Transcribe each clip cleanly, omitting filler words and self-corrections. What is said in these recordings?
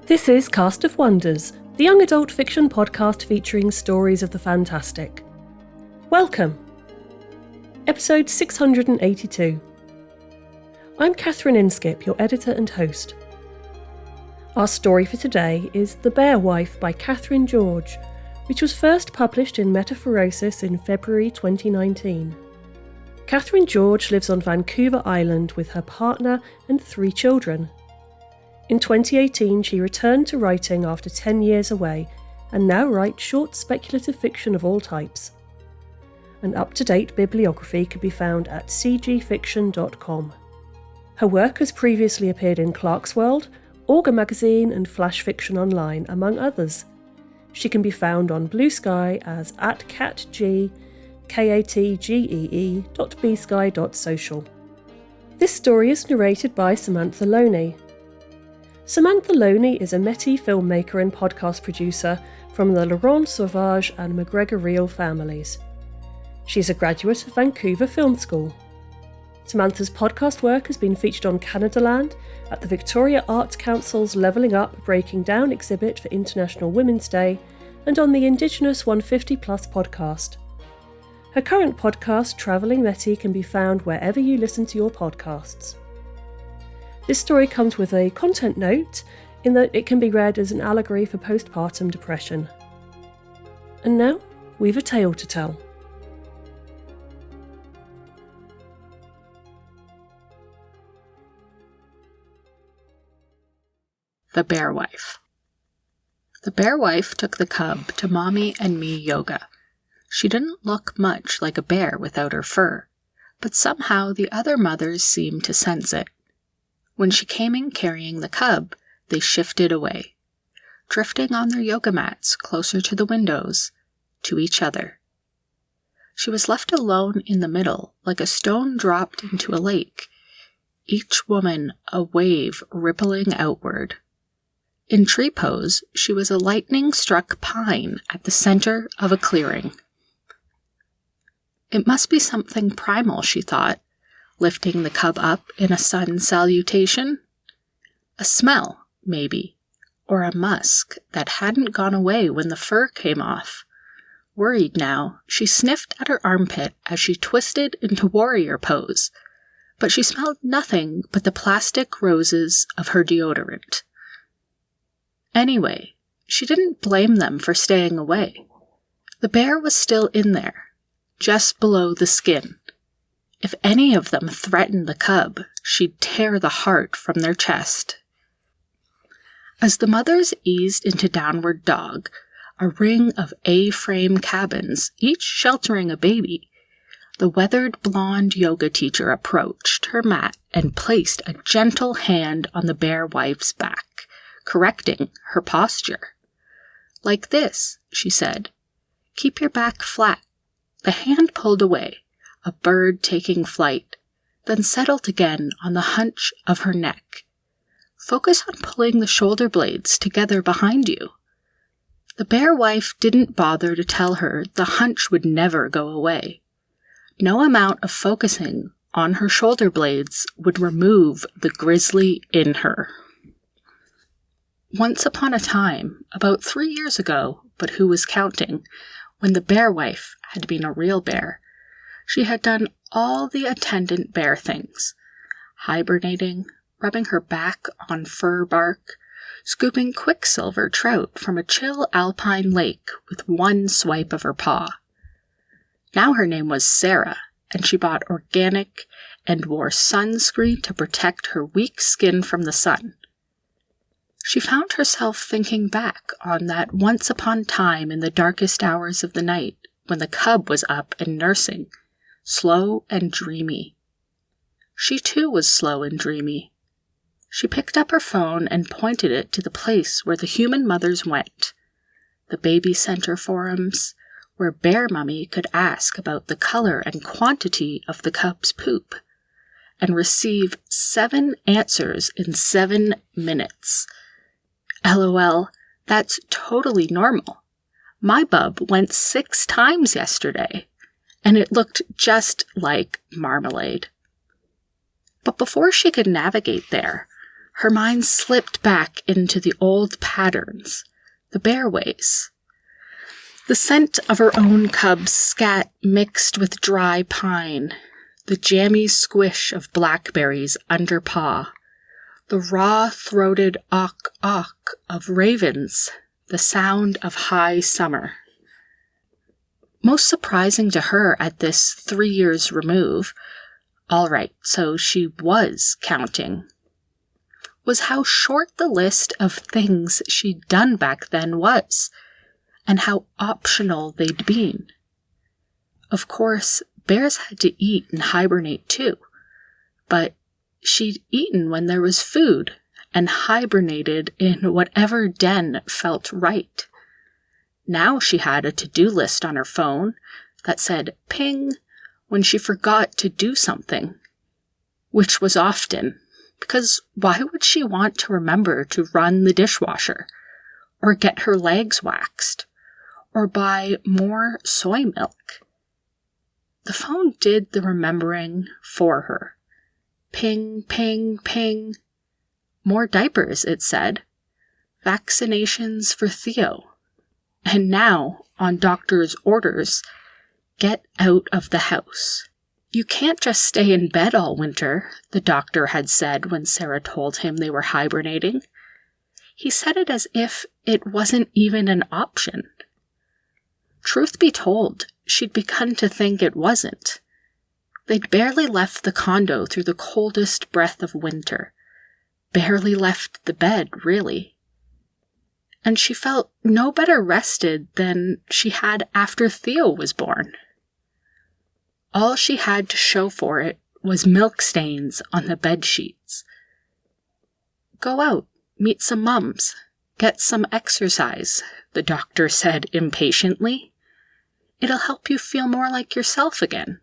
This is Cast of Wonders, the young adult fiction podcast featuring stories of the fantastic. Welcome! Episode 682. I'm Catherine Inskip, your editor and host. Our story for today is The Bear Wife by Catherine George, which was first published in Metaphorosis in February 2019. Catherine George lives on Vancouver Island with her partner and 3 children. In 2018, she returned to writing after 10 years away and now writes short speculative fiction of all types. An up-to-date bibliography can be found at cgfiction.com. Her work has previously appeared in Clarkesworld, Auger Magazine and Flash Fiction Online, among others. She can be found on Blue Sky as @katgee.bsky.social. This story is narrated by Samantha Loney. Samantha Loney is a Métis filmmaker and podcast producer from the Laurent Sauvage and McGregor Reel families. She is a graduate of Vancouver Film School. Samantha's podcast work has been featured on Canadaland, at the Victoria Arts Council's Levelling Up Breaking Down exhibit for International Women's Day, and on the Indigenous 150 Plus podcast. Her current podcast, Travelling Métis, can be found wherever you listen to your podcasts. This story comes with a content note in that it can be read as an allegory for postpartum depression. And now, we've a tale to tell. The Bear Wife. The bear wife took the cub to Mommy and Me yoga. She didn't look much like a bear without her fur, but somehow the other mothers seemed to sense it. When she came in carrying the cub, they shifted away, drifting on their yoga mats closer to the windows, to each other. She was left alone in the middle, like a stone dropped into a lake, each woman a wave rippling outward. In tree pose, she was a lightning-struck pine at the center of a clearing. It must be something primal, she thought, lifting the cub up in a sun salutation. A smell, maybe, or a musk that hadn't gone away when the fur came off. Worried now, she sniffed at her armpit as she twisted into warrior pose, but she smelled nothing but the plastic roses of her deodorant. Anyway, she didn't blame them for staying away. The bear was still in there, just below the skin. If any of them threatened the cub, she'd tear the heart from their chest. As the mothers eased into downward dog, a ring of A-frame cabins, each sheltering a baby, the weathered blonde yoga teacher approached her mat and placed a gentle hand on the bear wife's back, correcting her posture. "Like this," she said. "Keep your back flat." The hand pulled away, a bird taking flight, then settled again on the hunch of her neck. "Focus on pulling the shoulder blades together behind you." The bear wife didn't bother to tell her the hunch would never go away. No amount of focusing on her shoulder blades would remove the grizzly in her. Once upon a time, about 3 years ago, but who was counting, when the bear wife had been a real bear, she had done all the attendant bear things, hibernating, rubbing her back on fir bark, scooping quicksilver trout from a chill alpine lake with one swipe of her paw. Now her name was Sarah, and she bought organic and wore sunscreen to protect her weak skin from the sun. She found herself thinking back on that once upon time in the darkest hours of the night when the cub was up and nursing, slow and dreamy. She too was slow and dreamy. She picked up her phone and pointed it to the place where the human mothers went, the baby center forums, where Bear Mummy could ask about the color and quantity of the cub's poop, and receive 7 answers in 7 minutes. LOL, that's totally normal. My bub went 6 times yesterday, and it looked just like marmalade. But before she could navigate there, Her mind slipped back into the old patterns, the bear ways. The scent of her own cub's scat mixed with dry pine, the jammy squish of blackberries under paw, the raw-throated awk of ravens, the sound of high summer. Most surprising to her at this 3 years remove, all right, so she was counting, was how short the list of things she'd done back then was, and how optional they'd been. Of course, bears had to eat and hibernate too, but she'd eaten when there was food and hibernated in whatever den felt right. Now she had a to-do list on her phone that said ping when she forgot to do something, which was often, because why would she want to remember to run the dishwasher, or get her legs waxed, or buy more soy milk? The phone did the remembering for her. Ping, ping, ping. More diapers, it said. Vaccinations for Theo. And now, on doctor's orders, get out of the house. You can't just stay in bed all winter, the doctor had said when Sarah told him they were hibernating. He said it as if it wasn't even an option. Truth be told, she'd begun to think it wasn't. They'd barely left the condo through the coldest breath of winter. Barely left the bed, really. And she felt no better rested than she had after Theo was born. All she had to show for it was milk stains on the bed sheets. Go out, meet some mums, get some exercise, the doctor said impatiently. It'll help you feel more like yourself again.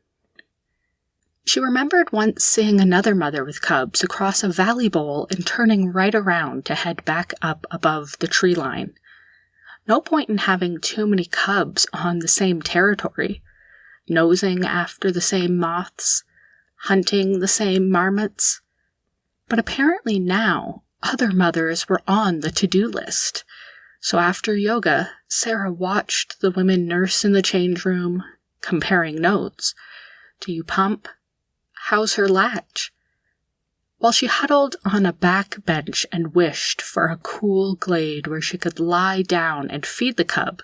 She remembered once seeing another mother with cubs across a valley bowl and turning right around to head back up above the tree line. No point in having too many cubs on the same territory, nosing after the same moths, hunting the same marmots. But apparently now, other mothers were on the to-do list. So after yoga, Sarah watched the women nurse in the change room, comparing notes. Do you pump? How's her latch? While she huddled on a back bench and wished for a cool glade where she could lie down and feed the cub,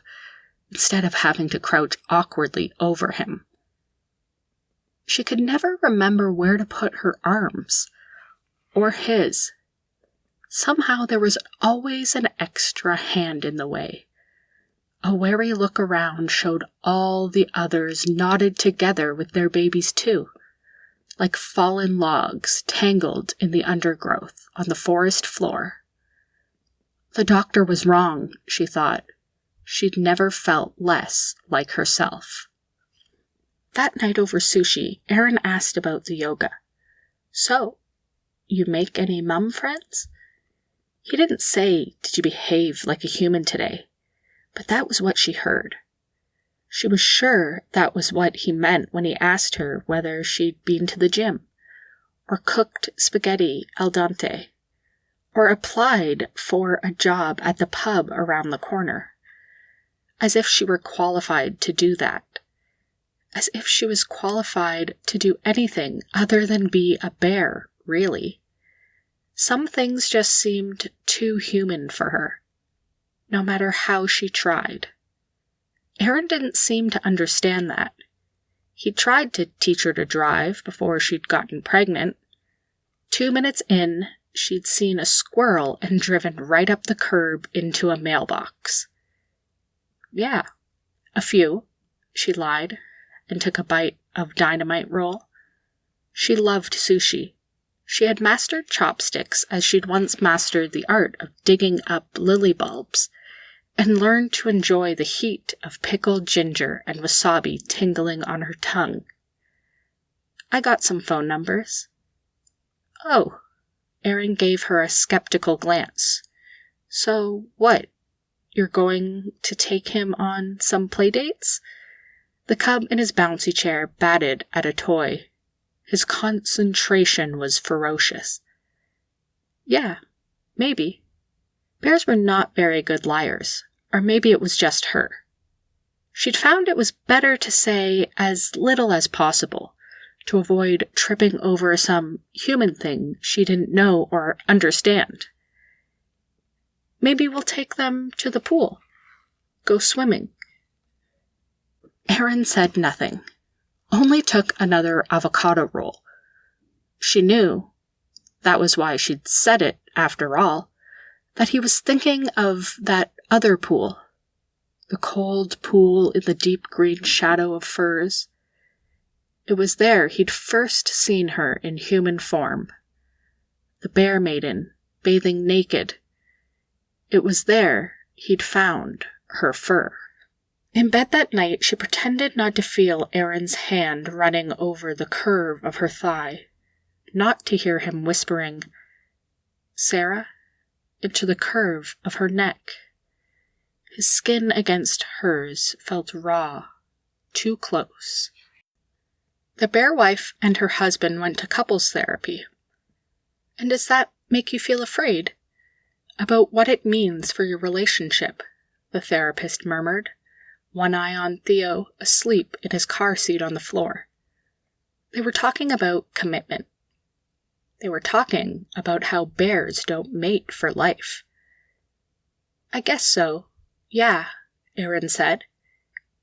instead of having to crouch awkwardly over him. She could never remember where to put her arms, or his. Somehow there was always an extra hand in the way. A wary look around showed all the others knotted together with their babies too, like fallen logs tangled in the undergrowth on the forest floor. The doctor was wrong, she thought. She'd never felt less like herself. That night over sushi, Aaron asked about the yoga. So, you make any mum friends? He didn't say, did you behave like a human today? But that was what she heard. She was sure that was what he meant when he asked her whether she'd been to the gym, or cooked spaghetti al dente, or applied for a job at the pub around the corner. As if she were qualified to do that. As if she was qualified to do anything other than be a bear, really. Some things just seemed too human for her, no matter how she tried. Aaron didn't seem to understand that. He tried to teach her to drive before she'd gotten pregnant. 2 minutes in, she'd seen a squirrel and driven right up the curb into a mailbox. Yeah, a few, she lied, and took a bite of dynamite roll. She loved sushi. She had mastered chopsticks as she'd once mastered the art of digging up lily bulbs, and learned to enjoy the heat of pickled ginger and wasabi tingling on her tongue. I got some phone numbers. Oh, Aaron gave her a skeptical glance. So what? You're going to take him on some playdates? The cub in his bouncy chair batted at a toy. His concentration was ferocious. Yeah, maybe. Bears were not very good liars, or maybe it was just her. She'd found it was better to say as little as possible, to avoid tripping over some human thing she didn't know or understand. Maybe we'll take them to the pool. Go swimming. Erin said nothing, only took another avocado roll. She knew, that was why she'd said it after all, that he was thinking of that other pool, the cold pool in the deep green shadow of firs. It was there he'd first seen her in human form, the bear maiden bathing naked. It was there he'd found her fur. In bed that night, she pretended not to feel Erin's hand running over the curve of her thigh, not to hear him whispering, "Sarah," into the curve of her neck. His skin against hers felt raw, too close. The bear wife and her husband went to couples therapy. And does that make you feel afraid? About what it means for your relationship, the therapist murmured, one eye on Theo, asleep in his car seat on the floor. They were talking about commitment. They were talking about how bears don't mate for life. I guess so. Yeah, Erin said.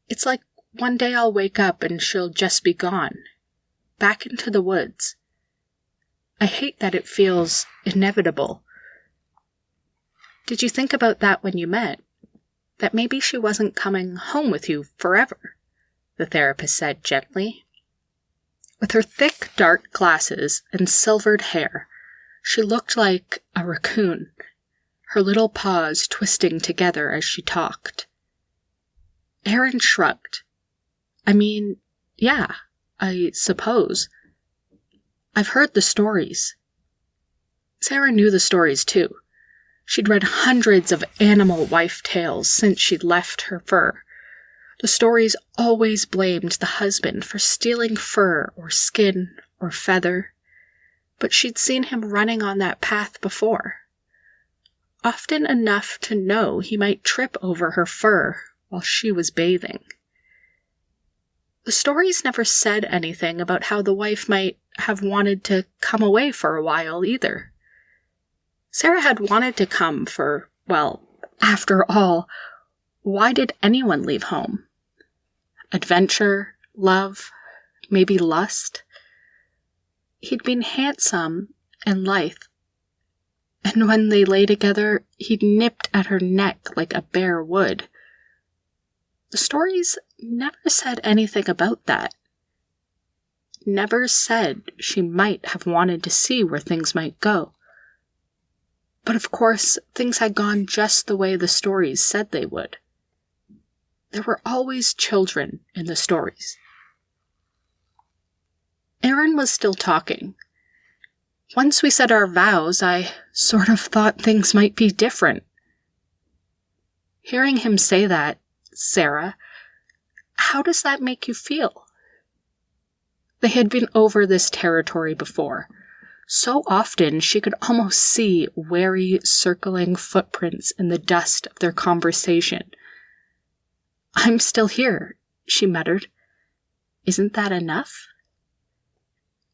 It's like one day I'll wake up and she'll just be gone. Back into the woods. I hate that it feels inevitable. Did you think about that when you met? That maybe she wasn't coming home with you forever, the therapist said gently. With her thick, dark glasses and silvered hair, she looked like a raccoon, her little paws twisting together as she talked. Erin shrugged. I mean, yeah, I suppose. I've heard the stories. Sarah knew the stories too. She'd read hundreds of animal wife tales since she'd left her fur. The stories always blamed the husband for stealing fur or skin or feather, but she'd seen him running on that path before. Often enough to know he might trip over her fur while she was bathing. The stories never said anything about how the wife might have wanted to come away for a while either. Sarah had wanted to come for, well, after all, why did anyone leave home? Adventure, love, maybe lust? He'd been handsome and lithe, and when they lay together, he'd nipped at her neck like a bear would. The stories never said anything about that. Never said she might have wanted to see where things might go. But of course, things had gone just the way the stories said they would. There were always children in the stories. Erin was still talking. Once we said our vows, I sort of thought things might be different. Hearing him say that, Sarah, how does that make you feel? They had been over this territory before. So often she could almost see wary, circling footprints in the dust of their conversation. I'm still here, she muttered. Isn't that enough?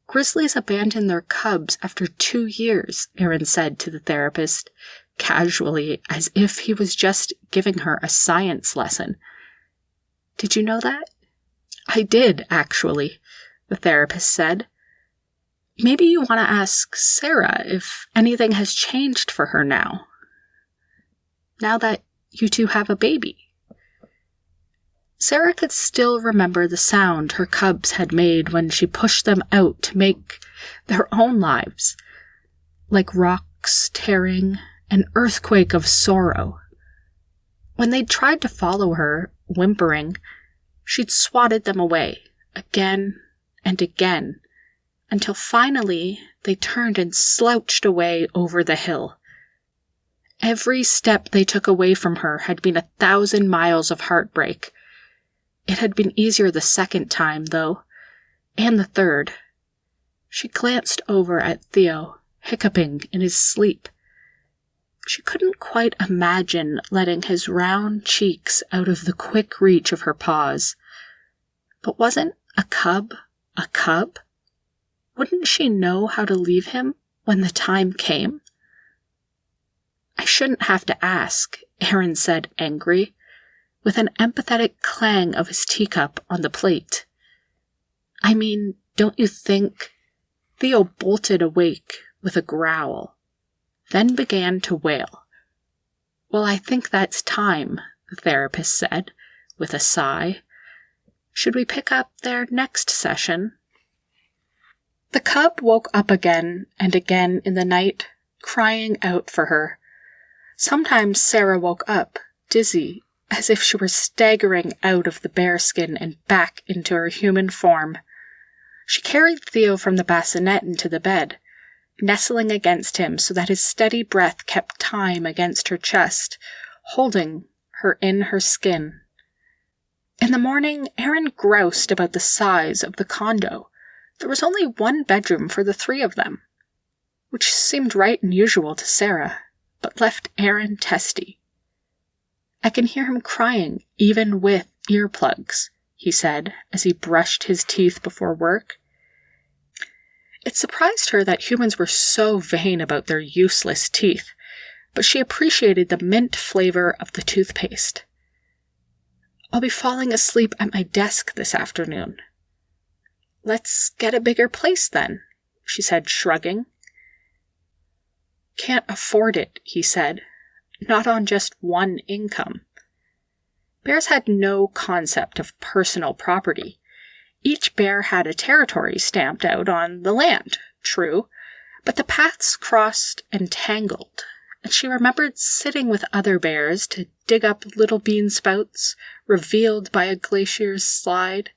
Grizzlies abandon their cubs after 2 years, Erin said to the therapist, casually, as if he was just giving her a science lesson. Did you know that? I did, actually, the therapist said. Maybe you want to ask Sarah if anything has changed for her now that you two have a baby. Sarah could still remember the sound her cubs had made when she pushed them out to make their own lives, like rocks tearing, an earthquake of sorrow. When they'd tried to follow her, whimpering, she'd swatted them away, again and again, until finally they turned and slouched away over the hill. Every step they took away from her had been 1,000 miles of heartbreak. It had been easier the second time, though, and the third. She glanced over at Theo, hiccuping in his sleep. She couldn't quite imagine letting his round cheeks out of the quick reach of her paws. But wasn't a cub a cub? Wouldn't she know how to leave him when the time came? I shouldn't have to ask, Aaron said, angry, with an empathetic clang of his teacup on the plate. I mean, don't you think? Theo bolted awake with a growl, then began to wail. Well, I think that's time, the therapist said, with a sigh. Should we pick up their next session? The cub woke up again and again in the night, crying out for her. Sometimes Sarah woke up, dizzy, as if she were staggering out of the bearskin and back into her human form. She carried Theo from the bassinet into the bed, nestling against him so that his steady breath kept time against her chest, holding her in her skin. In the morning, Aaron groused about the size of the condo. There was only one bedroom for the three of them, which seemed right and usual to Sarah, but left Aaron testy. I can hear him crying, even with earplugs, he said as he brushed his teeth before work. It surprised her that humans were so vain about their useless teeth, but she appreciated the mint flavor of the toothpaste. I'll be falling asleep at my desk this afternoon. Let's get a bigger place then, she said, shrugging. Can't afford it, he said. Not on just one income. Bears had no concept of personal property. Each bear had a territory stamped out on the land, true, but the paths crossed and tangled, and she remembered sitting with other bears to dig up little bean spouts revealed by a glacier's slide.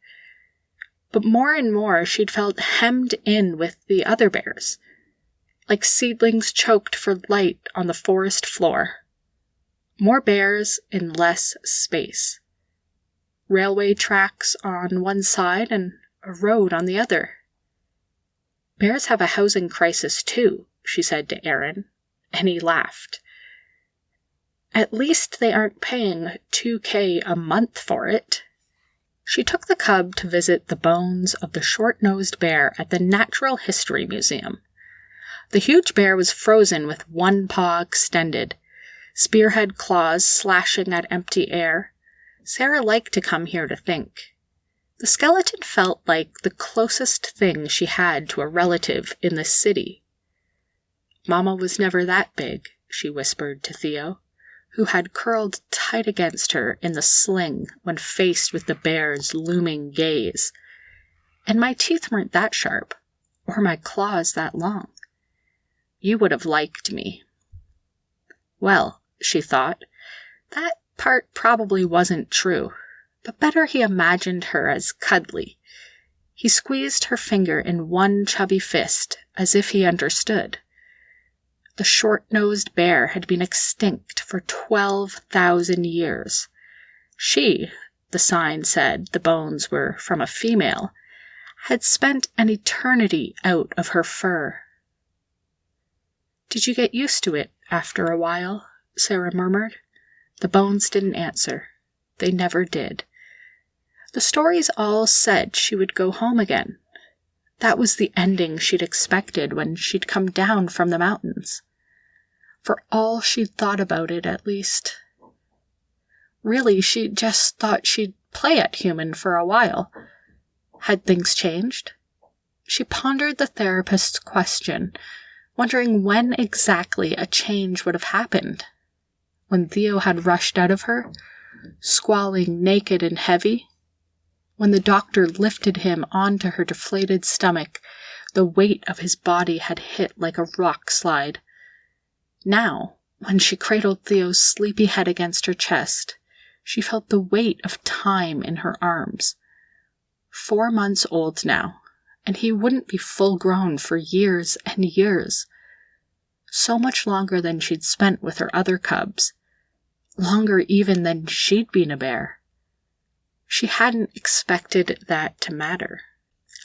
But more and more she'd felt hemmed in with the other bears, like seedlings choked for light on the forest floor. More bears in less space. Railway tracks on one side and a road on the other. Bears have a housing crisis too, she said to Aaron, and he laughed. At least they aren't paying $2,000 a month for it. She took the cub to visit the bones of the short-nosed bear at the Natural History Museum. The huge bear was frozen with one paw extended, spearhead claws slashing at empty air. Sarah liked to come here to think. The skeleton felt like the closest thing she had to a relative in the city. Mama was never that big, she whispered to Theo, who had curled tight against her in the sling when faced with the bear's looming gaze. And my teeth weren't that sharp, or my claws that long. You would have liked me. Well, she thought, that part probably wasn't true, but better he imagined her as cuddly. He squeezed her finger in one chubby fist, as if he understood. The short-nosed bear had been extinct for 12,000 years. She, the sign said the bones were from a female, had spent an eternity out of her fur. Did you get used to it after a while? Sarah murmured. The bones didn't answer. They never did. The stories all said she would go home again. That was the ending she'd expected when she'd come down from the mountains. For all she'd thought about it, at least. Really, she just thought she'd play at human for a while. Had things changed? She pondered the therapist's question, wondering when exactly a change would have happened. When Theo had rushed out of her, squalling naked and heavy? When the doctor lifted him onto her deflated stomach, the weight of his body had hit like a rock slide. Now, when she cradled Theo's sleepy head against her chest, she felt the weight of time in her arms. 4 months old now, and he wouldn't be full-grown for years and years. So much longer than she'd spent with her other cubs. Longer even than she'd been a bear. She hadn't expected that to matter.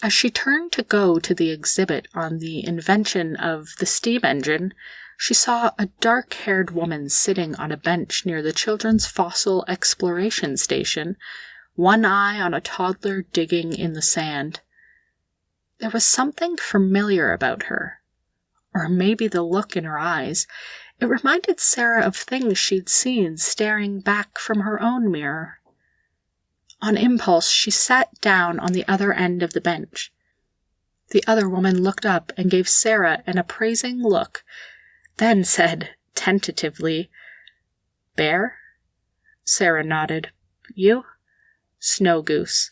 As she turned to go to the exhibit on the invention of the steam engine, she saw a dark-haired woman sitting on a bench near the Children's Fossil Exploration Station, one eye on a toddler digging in the sand. There was something familiar about her, or maybe the look in her eyes. It reminded Sarah of things she'd seen staring back from her own mirror. On impulse, she sat down on the other end of the bench. The other woman looked up and gave Sarah an appraising look, then said, tentatively, "Bear?" Sarah nodded. "You?" "Snow goose."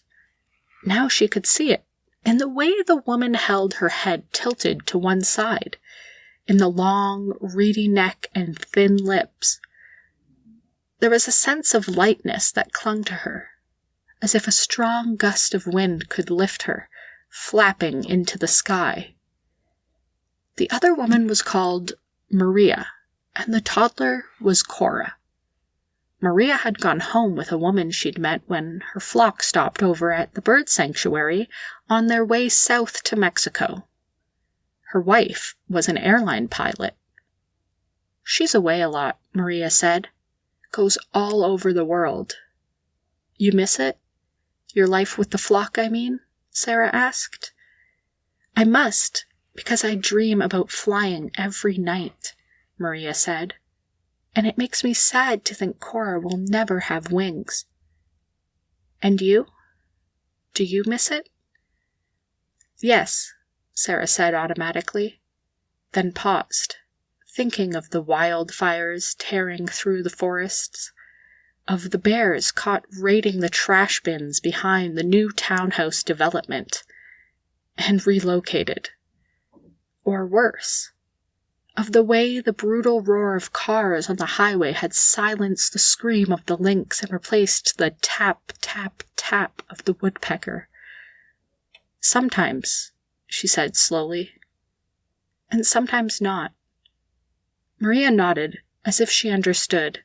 Now she could see it, in the way the woman held her head tilted to one side, in the long, reedy neck and thin lips. There was a sense of lightness that clung to her, as if a strong gust of wind could lift her, flapping into the sky. The other woman was called Maria, and the toddler was Cora. Maria had gone home with a woman she'd met when her flock stopped over at the bird sanctuary on their way south to Mexico. Her wife was an airline pilot. "She's away a lot," Maria said. "Goes all over the world." "You miss it? Your life with the flock, I mean?" Sarah asked. "I must, because I dream about flying every night," Maria said. "And it makes me sad to think Cora will never have wings." "And you? Do you miss it?" "Yes," Sarah said automatically, then paused, thinking of the wildfires tearing through the forests, of the bears caught raiding the trash bins behind the new townhouse development, and relocated. Or worse, of the way the brutal roar of cars on the highway had silenced the scream of the lynx and replaced the tap, tap, tap of the woodpecker. "Sometimes," she said slowly, "and sometimes not." Maria nodded, as if she understood.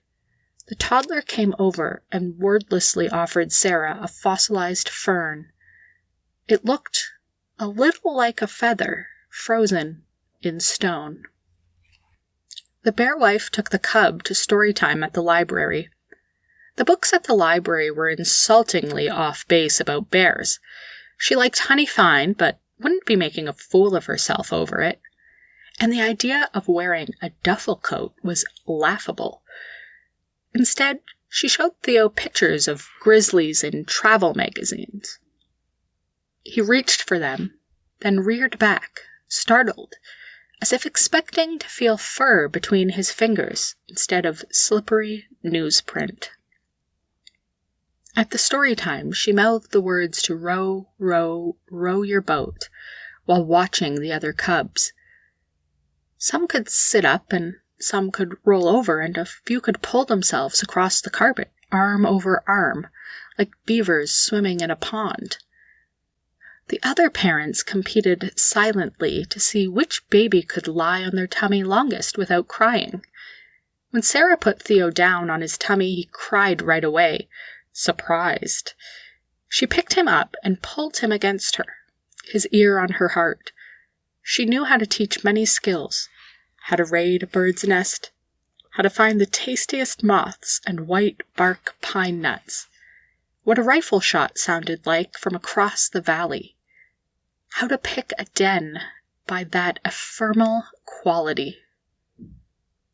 The toddler came over and wordlessly offered Sarah a fossilized fern. It looked a little like a feather, frozen in stone. The bear wife took the cub to story time at the library. The books at the library were insultingly off base about bears. She liked Honey fine, but wouldn't be making a fool of herself over it. And the idea of wearing a duffel coat was laughable. Instead, she showed Theo pictures of grizzlies in travel magazines. He reached for them, then reared back, startled, as if expecting to feel fur between his fingers instead of slippery newsprint. At the story time, she mouthed the words to row, row, row your boat, while watching the other cubs. Some could sit up, and some could roll over, and a few could pull themselves across the carpet, arm over arm, like beavers swimming in a pond. The other parents competed silently to see which baby could lie on their tummy longest without crying. When Sarah put Theo down on his tummy, he cried right away, surprised. She picked him up and pulled him against her, his ear on her heart. She knew how to teach many skills, how to raid a bird's nest, how to find the tastiest moths and white bark pine nuts, what a rifle shot sounded like from across the valley, how to pick a den by that ephemeral quality.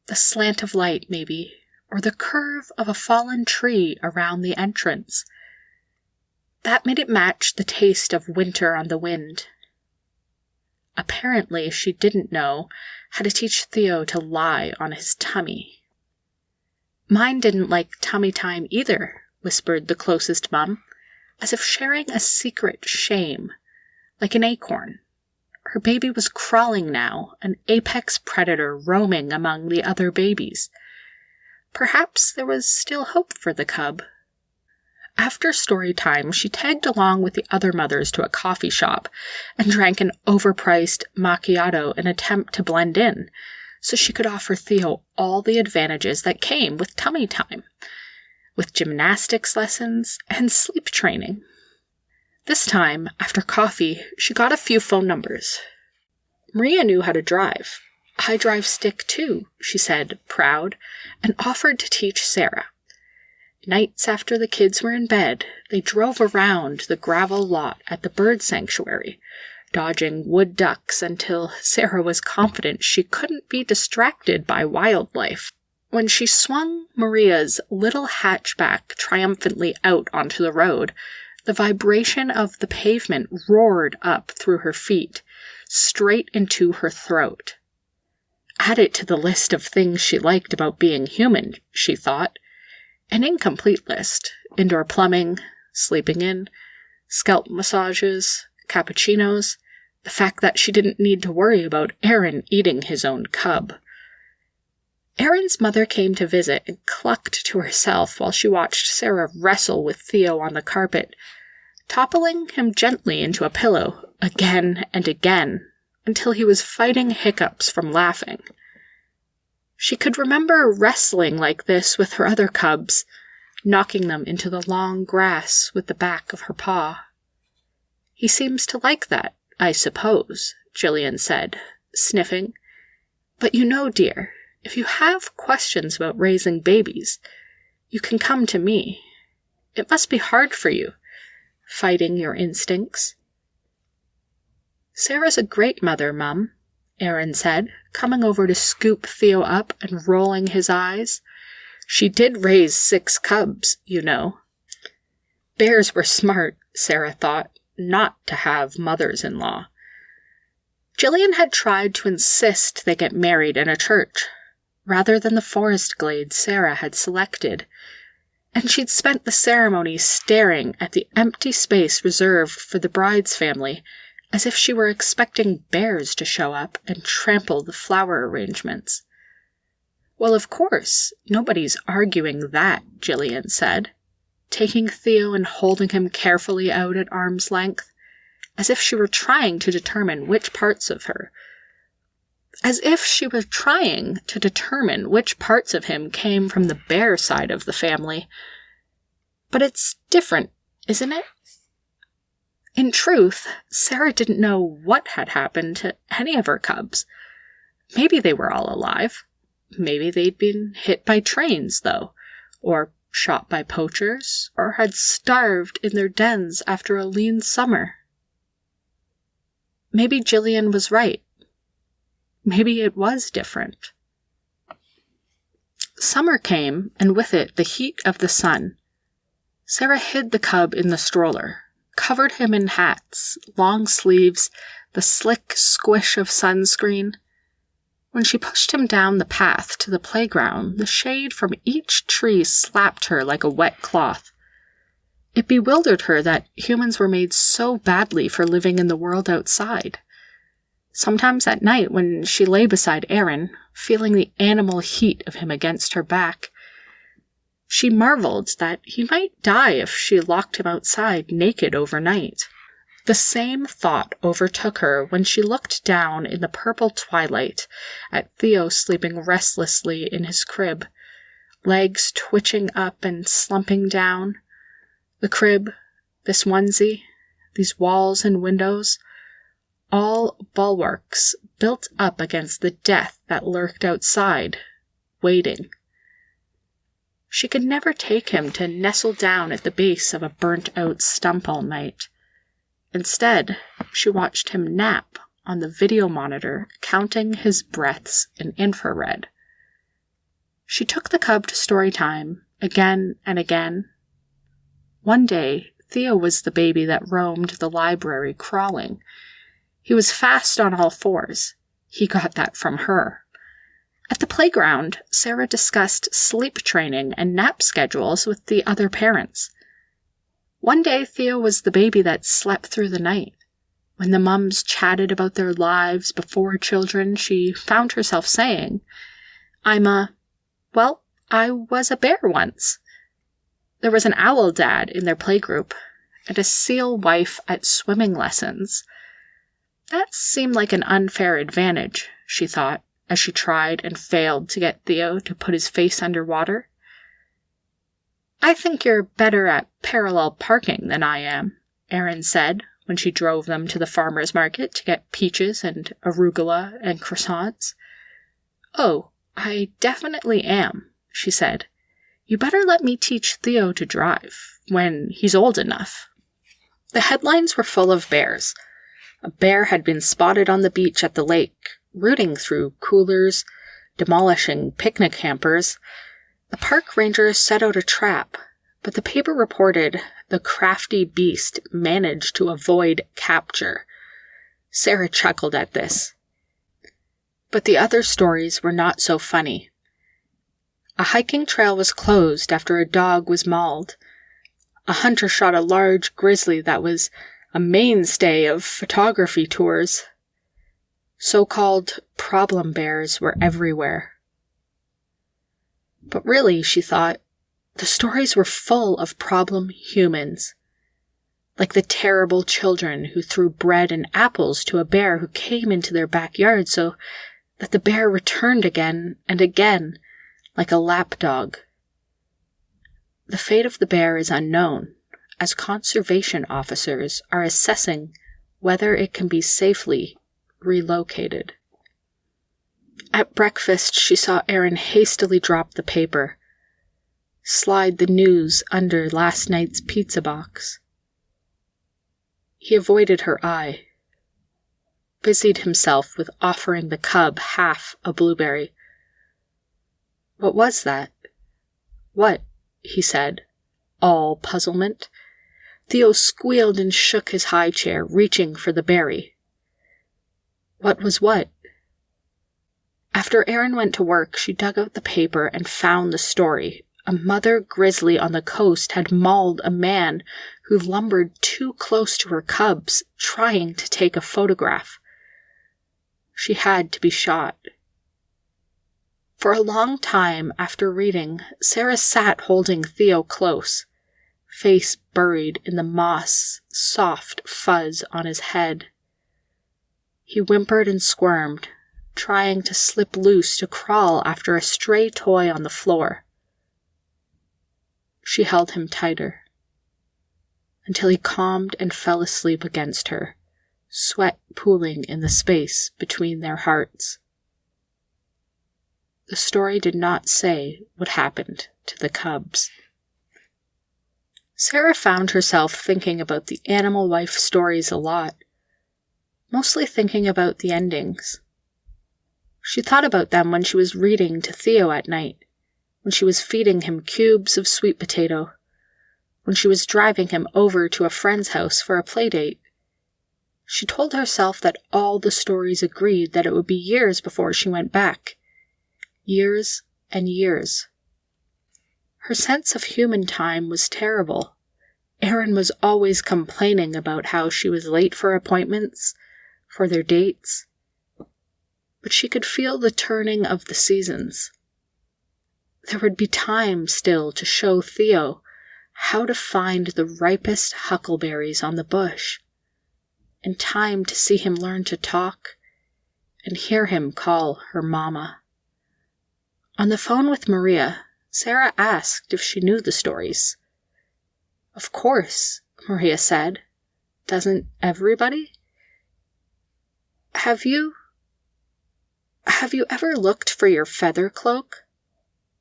The slant of light, maybe, or the curve of a fallen tree around the entrance. That made it match the taste of winter on the wind. Apparently, she didn't know how to teach Theo to lie on his tummy. "Mine didn't like tummy time either," whispered the closest mum, as if sharing a secret shame, like an acorn. Her baby was crawling now, an apex predator roaming among the other babies. Perhaps there was still hope for the cub. After story time, she tagged along with the other mothers to a coffee shop and drank an overpriced macchiato in an attempt to blend in, so she could offer Theo all the advantages that came with tummy time, with gymnastics lessons and sleep training. This time, after coffee, she got a few phone numbers. Maria knew how to drive. I drive stick too, she said, proud, and offered to teach Sarah. Nights after the kids were in bed, they drove around the gravel lot at the bird sanctuary, dodging wood ducks until Sarah was confident she couldn't be distracted by wildlife. When she swung Maria's little hatchback triumphantly out onto the road, the vibration of the pavement roared up through her feet, straight into her throat. Add it to the list of things she liked about being human, she thought. An incomplete list. Indoor plumbing, sleeping in, scalp massages, cappuccinos, the fact that she didn't need to worry about Aaron eating his own cub. Aaron's mother came to visit and clucked to herself while she watched Sarah wrestle with Theo on the carpet, toppling him gently into a pillow again and again until he was fighting hiccups from laughing. She could remember wrestling like this with her other cubs, knocking them into the long grass with the back of her paw. "He seems to like that, I suppose," Jillian said, sniffing. "But you know, dear, if you have questions about raising babies, you can come to me. It must be hard for you, fighting your instincts." "Sarah's a great mother, Mum," Aaron said, coming over to scoop Theo up and rolling his eyes. "She did raise 6 cubs, you know." Bears were smart, Sarah thought, not to have mothers-in-law. Jillian had tried to insist they get married in a church, rather than the forest glade Sarah had selected, and she'd spent the ceremony staring at the empty space reserved for the bride's family, as if she were expecting bears to show up and trample the flower arrangements. "Well, of course, nobody's arguing that," Jillian said, taking Theo and holding him carefully out at arm's length, as if she were trying to determine which parts of him came from the bear side of the family. "But it's different, isn't it?" In truth, Sarah didn't know what had happened to any of her cubs. Maybe they were all alive. Maybe they'd been hit by trains, though, or shot by poachers, or had starved in their dens after a lean summer. Maybe Jillian was right. Maybe it was different. Summer came, and with it the heat of the sun. Sarah hid the cub in the stroller, covered him in hats, long sleeves, the slick squish of sunscreen. When she pushed him down the path to the playground, the shade from each tree slapped her like a wet cloth. It bewildered her that humans were made so badly for living in the world outside. Sometimes at night, when she lay beside Aaron, feeling the animal heat of him against her back, she marveled that he might die if she locked him outside naked overnight. The same thought overtook her when she looked down in the purple twilight at Theo sleeping restlessly in his crib, legs twitching up and slumping down. The crib, this onesie, these walls and windows, all bulwarks built up against the death that lurked outside, waiting. She could never take him to nestle down at the base of a burnt-out stump all night. Instead, she watched him nap on the video monitor, counting his breaths in infrared. She took the cub to story time again and again. One day, Theo was the baby that roamed the library crawling. He was fast on all fours. He got that from her. At the playground, Sarah discussed sleep training and nap schedules with the other parents. One day, Theo was the baby that slept through the night. When the mums chatted about their lives before children, she found herself saying, I was a bear once. There was an owl dad in their playgroup, and a seal wife at swimming lessons. That seemed like an unfair advantage, she thought, as she tried and failed to get Theo to put his face underwater. I think you're better at parallel parking than I am, Erin said when she drove them to the farmer's market to get peaches and arugula and croissants. "Oh, I definitely am," she said. "You better let me teach Theo to drive, when he's old enough." The headlines were full of bears. A bear had been spotted on the beach at the lake, rooting through coolers, demolishing picnic hampers. The park ranger set out a trap, but the paper reported the crafty beast managed to avoid capture. Sarah chuckled at this. But the other stories were not so funny. A hiking trail was closed after a dog was mauled. A hunter shot a large grizzly that was a mainstay of photography tours. So-called problem bears were everywhere. But really, she thought, the stories were full of problem humans. Like the terrible children who threw bread and apples to a bear who came into their backyard so that the bear returned again and again, like a lapdog. The fate of the bear is unknown, as conservation officers are assessing whether it can be safely relocated. At breakfast, she saw Erin hastily drop the paper, slide the news under last night's pizza box. He avoided her eye, busied himself with offering the cub half a blueberry. "What was that?" "What?" he said, all puzzlement. Theo squealed and shook his high chair, reaching for the berry. "What was what?" After Erin went to work, she dug out the paper and found the story. A mother grizzly on the coast had mauled a man who lumbered too close to her cubs, trying to take a photograph. She had to be shot. For a long time after reading, Sarah sat holding Theo close, face buried in the moss, soft fuzz on his head. He whimpered and squirmed, trying to slip loose to crawl after a stray toy on the floor. She held him tighter, until he calmed and fell asleep against her, sweat pooling in the space between their hearts. The story did not say what happened to the cubs. Sarah found herself thinking about the animal life stories a lot, mostly thinking about the endings. She thought about them when she was reading to Theo at night, when she was feeding him cubes of sweet potato, when she was driving him over to a friend's house for a playdate. She told herself that all the stories agreed that it would be years before she went back. Years and years. Her sense of human time was terrible. Erin was always complaining about how she was late for appointments, for their dates. But she could feel the turning of the seasons. There would be time still to show Theo how to find the ripest huckleberries on the bush, and time to see him learn to talk and hear him call her mama. On the phone with Maria, Sarah asked if she knew the stories. "Of course," Maria said. "Doesn't everybody?" Have you ever looked for your feather cloak?"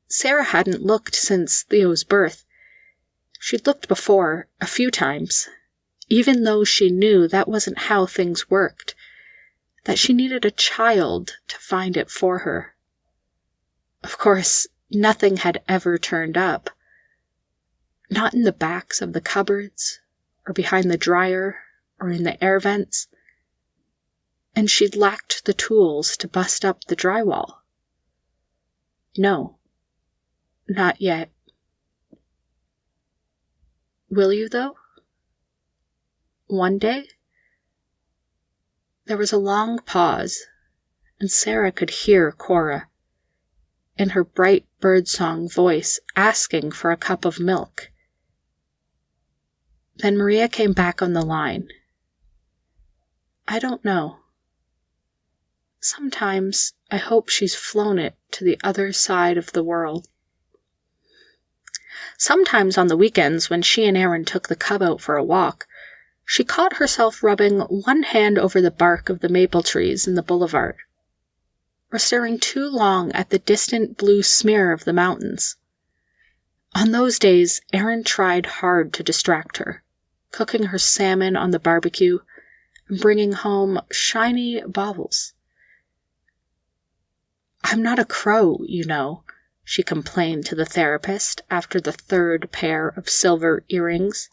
Sarah hadn't looked since Theo's birth. She'd looked before, a few times, even though she knew that wasn't how things worked, that she needed a child to find it for her. Of course, nothing had ever turned up. Not in the backs of the cupboards, or behind the dryer, or in the air vents. And she'd lacked the tools to bust up the drywall. No, not yet. Will you, though? One day? There was a long pause, and Sarah could hear Cora, in her bright birdsong voice, asking for a cup of milk. Then Maria came back on the line. "I don't know. Sometimes I hope she's flown it to the other side of the world." Sometimes on the weekends when she and Erin took the cub out for a walk, She caught herself rubbing one hand over the bark of the maple trees in the boulevard, or staring too long at the distant blue smear of the mountains. On those days, Erin tried hard to distract her, cooking her salmon on the barbecue and bringing home shiny baubles. "I'm not a crow, you know," she complained to the therapist after the third pair of silver earrings.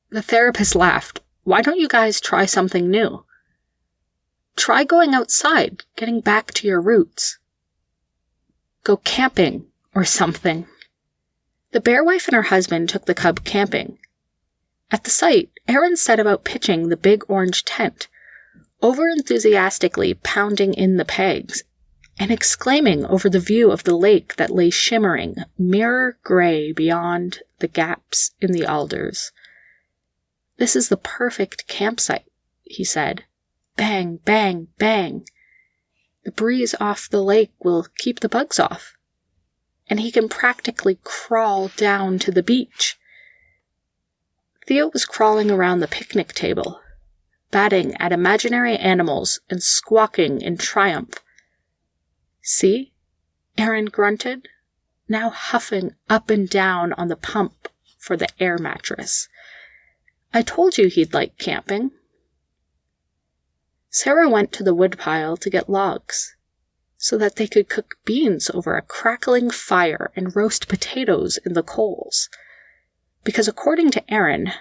The therapist laughed. "Why don't you guys try something new? Try going outside, getting back to your roots. Go camping or something." The bear wife and her husband took the cub camping. At the site, Erin set about pitching the big orange tent, over-enthusiastically pounding in the pegs, and exclaiming over the view of the lake that lay shimmering, mirror gray beyond the gaps in the alders. "This is the perfect campsite," he said. "Bang, bang, bang. The breeze off the lake will keep the bugs off, and he can practically crawl down to the beach." Theo was crawling around the picnic table, batting at imaginary animals and squawking in triumph. "See?" Erin grunted, now huffing up and down on the pump for the air mattress. "I told you he'd like camping." Sarah went to the woodpile to get logs, so that they could cook beans over a crackling fire and roast potatoes in the coals, because according to Erin,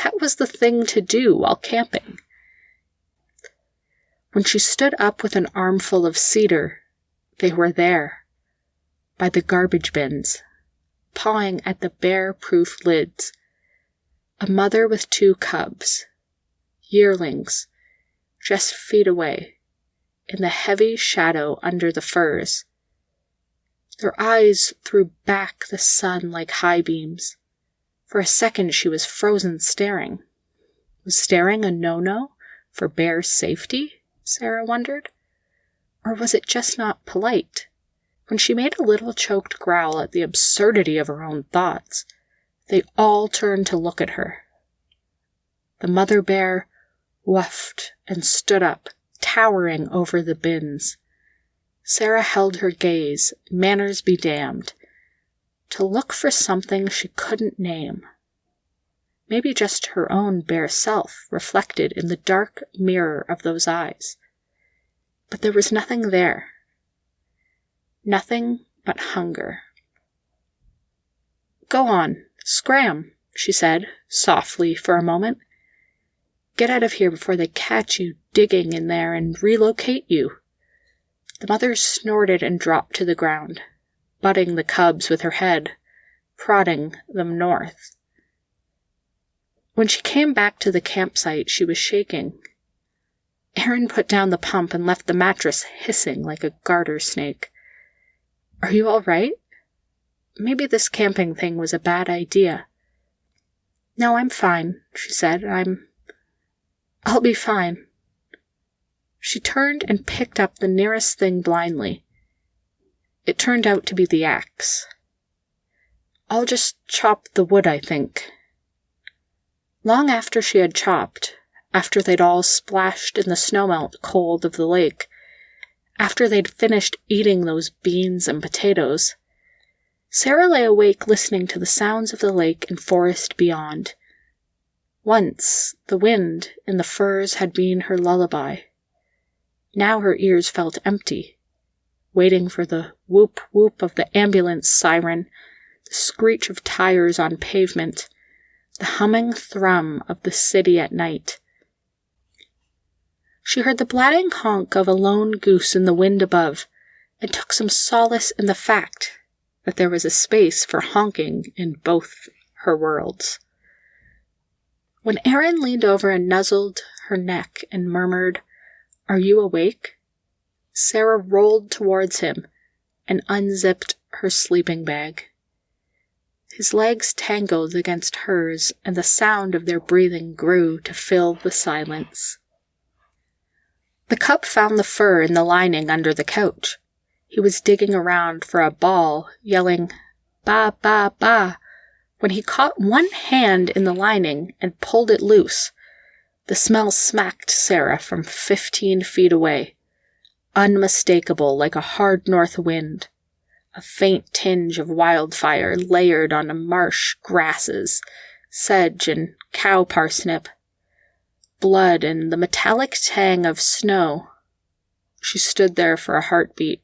that was the thing to do while camping. When she stood up with an armful of cedar, they were there, by the garbage bins, pawing at the bear-proof lids. A mother with 2 cubs, yearlings, just feet away, in the heavy shadow under the firs. Their eyes threw back the sun like high beams. For a second she was frozen staring. Was staring a no-no for bear safety, Sarah wondered? Or was it just not polite? When she made a little choked growl at the absurdity of her own thoughts, they all turned to look at her. The mother bear wooфed and stood up, towering over the bins. Sarah held her gaze, manners be damned, to look for something she couldn't name. Maybe just her own bare self reflected in the dark mirror of those eyes. But there was nothing there. Nothing but hunger. "Go on, scram," she said, softly for a moment. "Get out of here before they catch you digging in there and relocate you." The mother snorted and dropped to the ground, butting the cubs with her head, prodding them north. When she came back to the campsite, she was shaking. Erin put down the pump and left the mattress hissing like a garter snake. "Are you all right? Maybe this camping thing was a bad idea." "No, I'm fine," she said. I'll be fine." She turned and picked up the nearest thing blindly. It turned out to be the axe. "I'll just chop the wood, I think." Long after she had chopped, after they'd all splashed in the snowmelt cold of the lake, after they'd finished eating those beans and potatoes, Sarah lay awake listening to the sounds of the lake and forest beyond. Once, the wind in the firs had been her lullaby. Now her ears felt empty, waiting for the whoop-whoop of the ambulance siren, the screech of tires on pavement, the humming thrum of the city at night. She heard the blatting honk of a lone goose in the wind above, and took some solace in the fact that there was a space for honking in both her worlds. When Erin leaned over and nuzzled her neck and murmured, "Are you awake?" Sarah rolled towards him and unzipped her sleeping bag. His legs tangled against hers, and the sound of their breathing grew to fill the silence. The cub found the fur in the lining under the couch. He was digging around for a ball, yelling, "Ba, ba, ba," When he caught one hand in the lining and pulled it loose, the smell smacked Sarah from 15 feet away, unmistakable like a hard north wind, a faint tinge of wildfire layered on the marsh grasses, sedge and cow parsnip, blood and the metallic tang of snow. She stood there for a heartbeat,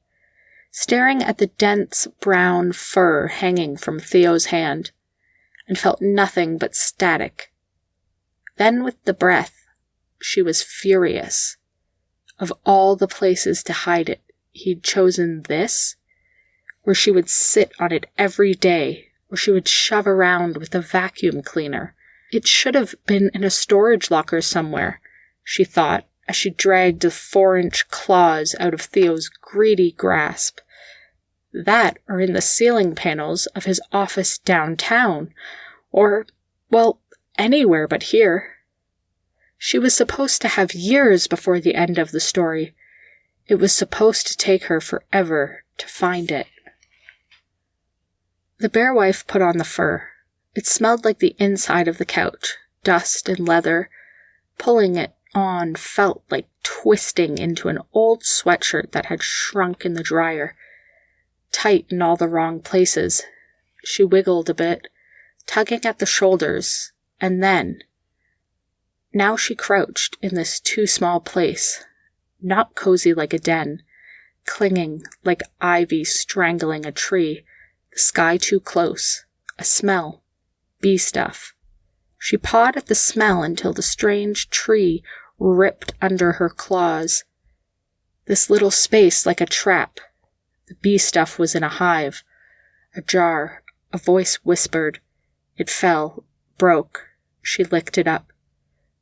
staring at the dense brown fur hanging from Theo's hand, and felt nothing but static. Then with the breath, she was furious. Of all the places to hide it, he'd chosen this, where she would sit on it every day, where she would shove around with a vacuum cleaner. It should have been in a storage locker somewhere, she thought, as she dragged the 4-inch claws out of Theo's greedy grasp. That or in the ceiling panels of his office downtown, or, well, anywhere but here. She was supposed to have years before the end of the story. It was supposed to take her forever to find it. The bear wife put on the fur. It smelled like the inside of the couch, dust and leather. Pulling it on felt like twisting into an old sweatshirt that had shrunk in the dryer. Tight in all the wrong places. She wiggled a bit, tugging at the shoulders, and then... Now she crouched in this too small place, not cozy like a den, clinging like ivy strangling a tree, the sky too close, a smell, bee stuff. She pawed at the smell until the strange tree ripped under her claws. This little space like a trap. The bee stuff was in a hive. A jar. A voice whispered. It fell, broke. She licked it up.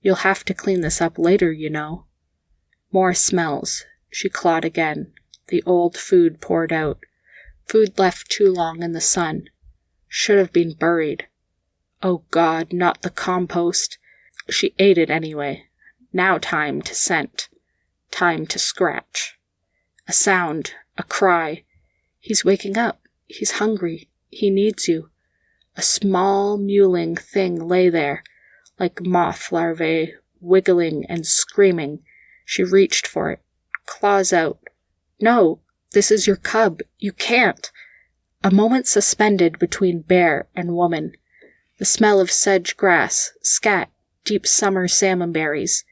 You'll have to clean this up later, you know. More smells. She clawed again. The old food poured out. Food left too long in the sun. Should have been buried. Oh God, not the compost. She ate it anyway. Now time to scent. Time to scratch. A sound. A cry. He's waking up. He's hungry. He needs you. A small, mewling thing lay there, like moth larvae, wiggling and screaming. She reached for it. Claws out. No, this is your cub. You can't. A moment suspended between bear and woman. The smell of sedge grass, scat, deep summer salmon berries.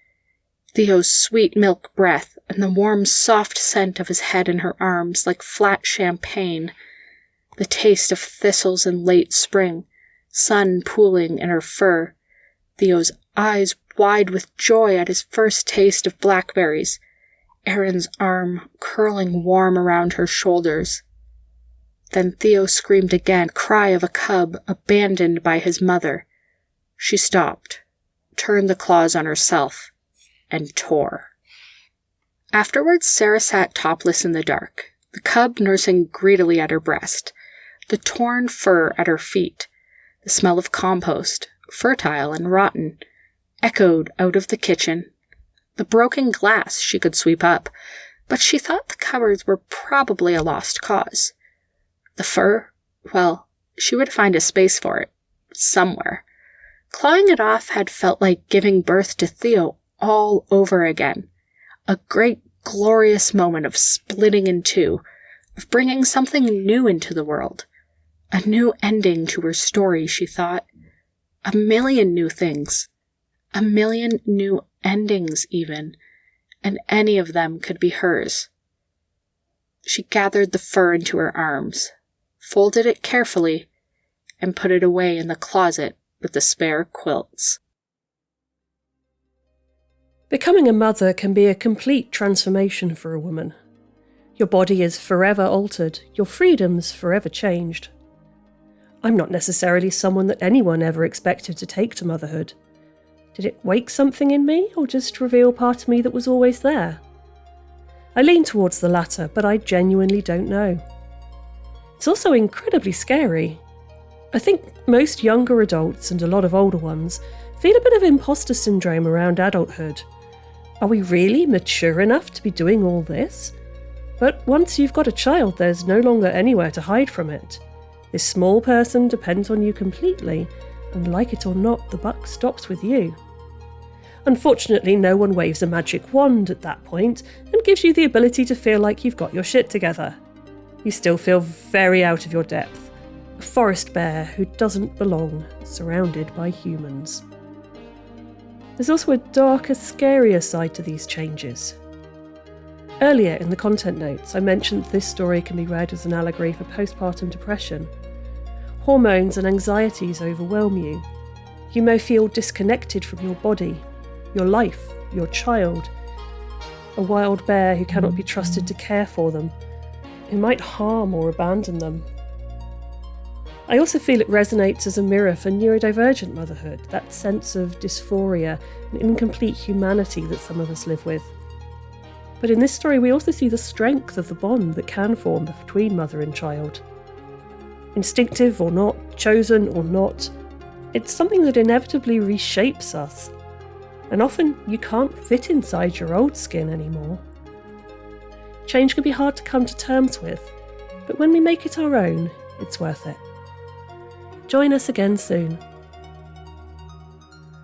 Theo's sweet milk breath, and the warm, soft scent of his head in her arms like flat champagne. The taste of thistles in late spring, sun pooling in her fur. Theo's eyes wide with joy at his first taste of blackberries. Erin's arm curling warm around her shoulders. Then Theo screamed again, cry of a cub abandoned by his mother. She stopped, turned the claws on herself, and tore. Afterwards, Sarah sat topless in the dark, the cub nursing greedily at her breast, the torn fur at her feet, the smell of compost, fertile and rotten, echoed out of the kitchen. The broken glass she could sweep up, but she thought the cupboards were probably a lost cause. The fur, well, she would find a space for it, somewhere. Clawing it off had felt like giving birth to Theo all over again. A great, glorious moment of splitting in two, of bringing something new into the world. A new ending to her story, she thought. A million new things. A million new endings, even. And any of them could be hers. She gathered the fur into her arms, folded it carefully, and put it away in the closet with the spare quilts. Becoming a mother can be a complete transformation for a woman. Your body is forever altered, your freedoms forever changed. I'm not necessarily someone that anyone ever expected to take to motherhood. Did it wake something in me, or just reveal part of me that was always there? I lean towards the latter, but I genuinely don't know. It's also incredibly scary. I think most younger adults, and a lot of older ones, feel a bit of imposter syndrome around adulthood. Are we really mature enough to be doing all this? But once you've got a child, there's no longer anywhere to hide from it. This small person depends on you completely, and like it or not, the buck stops with you. Unfortunately, no one waves a magic wand at that point and gives you the ability to feel like you've got your shit together. You still feel very out of your depth. A forest bear who doesn't belong, surrounded by humans. There's also a darker, scarier side to these changes. Earlier in the content notes, I mentioned this story can be read as an allegory for postpartum depression. Hormones and anxieties overwhelm you. You may feel disconnected from your body, your life, your child. A wild bear who cannot be trusted to care for them, who might harm or abandon them. I also feel it resonates as a mirror for neurodivergent motherhood, that sense of dysphoria and incomplete humanity that some of us live with. But in this story, we also see the strength of the bond that can form between mother and child. Instinctive or not, chosen or not, it's something that inevitably reshapes us. And often you can't fit inside your old skin anymore. Change can be hard to come to terms with, but when we make it our own, it's worth it. Join us again soon.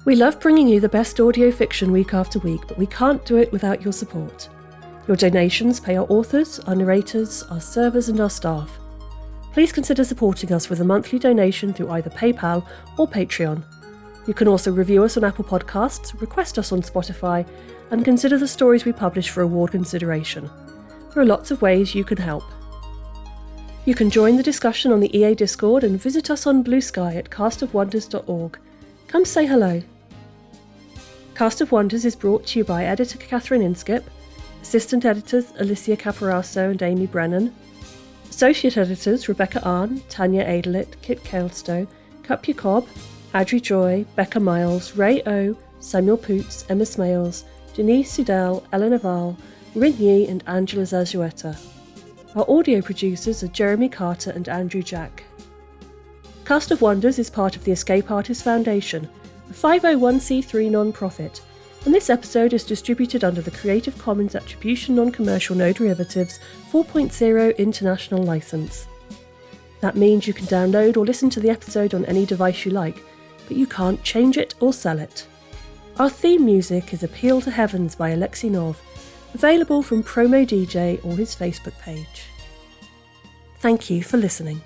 We love bringing you the best audio fiction week after week, but we can't do it without your support. Your donations pay our authors, our narrators, our servers and our staff. Please consider supporting us with a monthly donation through either PayPal or Patreon. You can also review us on Apple Podcasts, request us on Spotify, and consider the stories we publish for award consideration. There are lots of ways you can help. You can join the discussion on the EA Discord and visit us on Blue Sky at castofwonders.org. Come say hello. Cast of Wonders is brought to you by editor Catherine Inskip, assistant editors Alicia Caparaso and Amy Brennan, associate editors Rebecca Arn, Tanya Adelit, Kit Kailstow, Cup Cobb, Adri Joy, Becca Miles, Ray O, Samuel Poots, Emma Smales, Denise Sudell, Eleanor Val, Rin Yi and Angela Zazueta. Our audio producers are Jeremy Carter and Andrew Jack. Cast of Wonders is part of the Escape Artists Foundation, a 501c3 non-profit, and this episode is distributed under the Creative Commons Attribution Non-Commercial No Derivatives 4.0 International License. That means you can download or listen to the episode on any device you like, but you can't change it or sell it. Our theme music is Appeal to Heavens by Alexei Nov, available from Promo DJ or his Facebook page. Thank you for listening.